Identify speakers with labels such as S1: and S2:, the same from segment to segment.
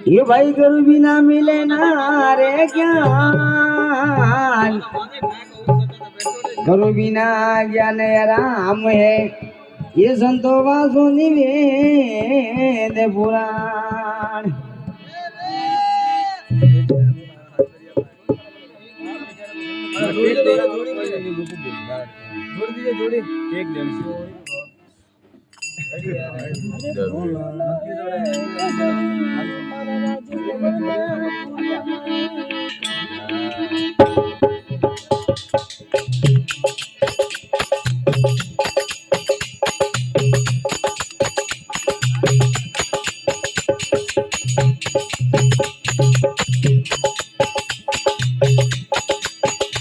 S1: ये भाई गुरु बिना मिले ना रे ज्ञान, गुरु बिना ज्ञान राम है, ये संतो वासो निवेद पुराण।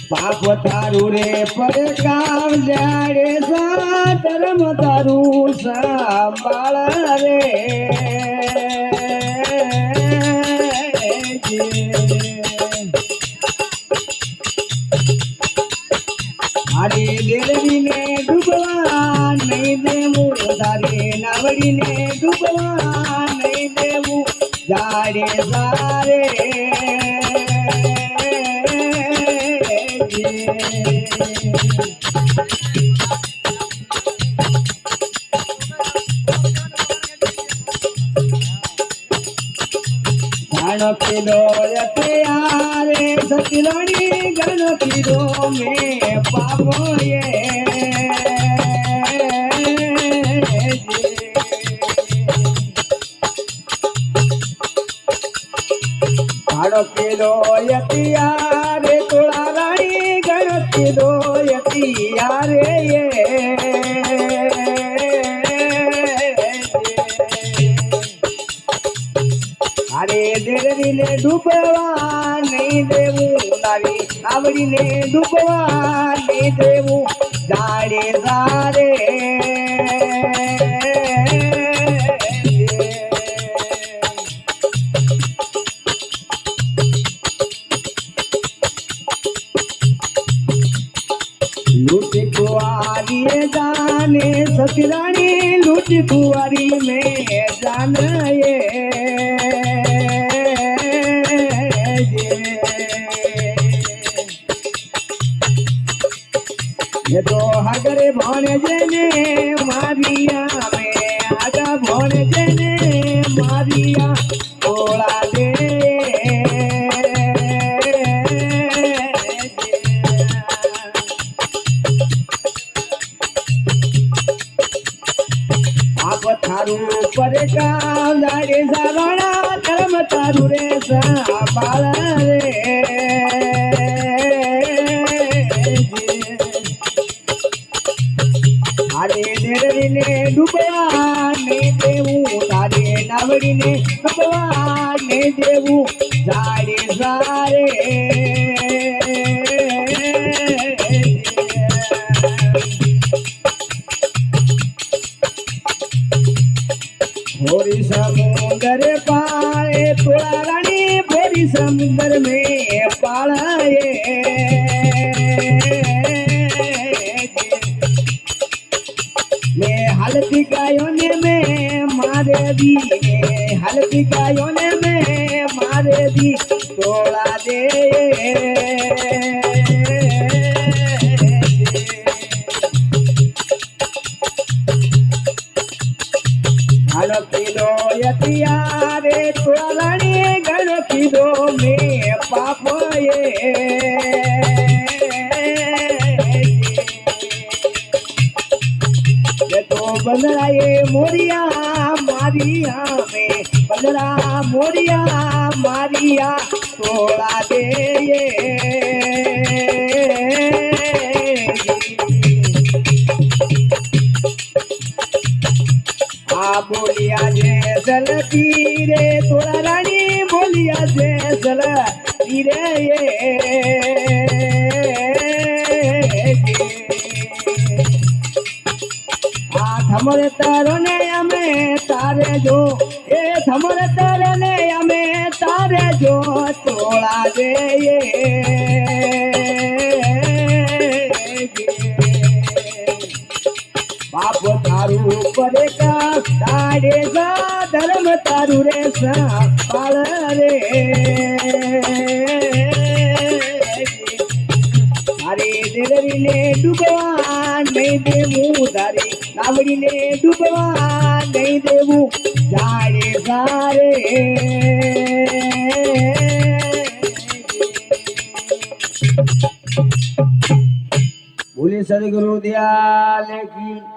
S1: पाप तारू रे पर काम जाड़े सा धर्म तारू संभाल रे हरी देवी ने डूबवा नहीं देवू, तारे नावड़ी ने डूबवा नहीं देवू, जाड़े सारे गण किलो यारे सतराणी गण किलो में पापो किलो यतियारे तोड़ा रानी गण किलो यतियारे अरे देवी ने डूबवा नहीं देवू, तारी आवड़ी ने डूबवा नहीं देवू, जाड़े सारे लूट कुआरी जाने सतरानी, लूट कुआरी में जाना ये तो हगरे भोने जने मारिया में आगा भोने जने मारिया तोड़ा दे आप थारू पर का लाड़े सावड़ा धर्म तारू रे संभाल रे तारे देवी ने डूबवा नहीं देवू, तारे नावड़ी ने डूबवा नहीं देवू, जाड़े सारे भोरी समुंदर पाए तोड़ा रानी, भोरी समुंदर में पालाए मैं हल्दी गायों ने में मारे दी, हल्दी गायों ने में मारे दी तोड़ा दे गण किलो यतियारे तोड़ा रानी गण किलो में पाप तो बंदरा ये मोरिया मारिया में, बंदरा मोरिया मारिया तोड़ा दे आ बोलिया जैसल तीरे तोड़ा रानी, बोलिया जैसल तीरे थमर तरने हमें तारे जो, ए थमर तरने हमें तारे जो तोड़ा दे बाप था તારું પડે કા તાડે જા ધર્મ તારું રે સંભાળ રે અરે દેવરીને ડૂબવા નહીં દેવું તારી લાવડીને ડૂબવા નહીં દેવું જાડે સારે બોલે સદગુરુ દયાલ કી